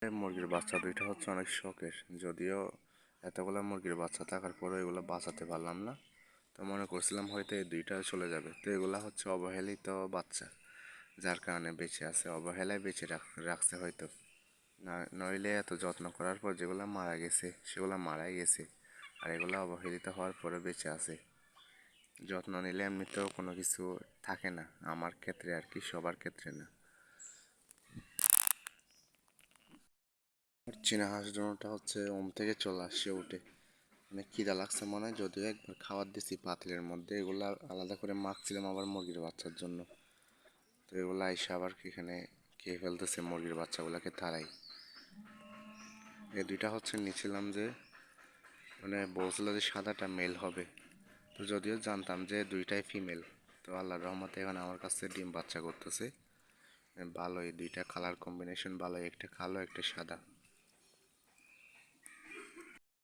এই মুরগির বাচ্চা দুইটা হচ্ছে অনেক শখের, যদিও এতগুলো মুরগির বাচ্চা থাকার পরে এগুলো বাঁচাতে পারলাম না। তো মনে করছিলাম হয়তো এই দুইটা চলে যাবে, তো এগুলা হচ্ছে অবহেলিত বাচ্চা, যার কারণে বেঁচে আছে, অবহেলায় বেঁচে রাখছে হয়তো। না নইলে এত যত্ন করার পর যেগুলো মারা গেছে সেগুলো মারাই গেছে, আর এগুলো অবহেলিত হওয়ার পরে বেঁচে আছে। যত্ন নিলে এমনিতেও কোনো কিছু থাকে না, আমার ক্ষেত্রে আর কি, সবার ক্ষেত্রে না। চীনা হাঁস দুটোটা হচ্ছে থেকে চলে আসছে উঠে, মানে খিদা লাগছে মনে হয়, যদিও একবার খাবার দিছি পাতিলের মধ্যে, এগুলা আলাদা করে মাখছিলাম আবার মুরগির বাচ্চার জন্য। তো এগুলো আইসা আবার এখানে খেয়ে ফেলতেছে মুরগির বাচ্চাগুলোকে তারাই। এই দুইটা হচ্ছে নিছিলাম যে, মানে বলছিল যে সাদাটা মেল হবে, তো যদিও জানতাম যে দুইটাই ফিমেল। তো আল্লাহর রহমতে এখন আমার কাছে ডিম বাচ্চা করতেছে ভালোই, দুইটা কালার কম্বিনেশন ভালোই, একটা কালো একটা সাদা।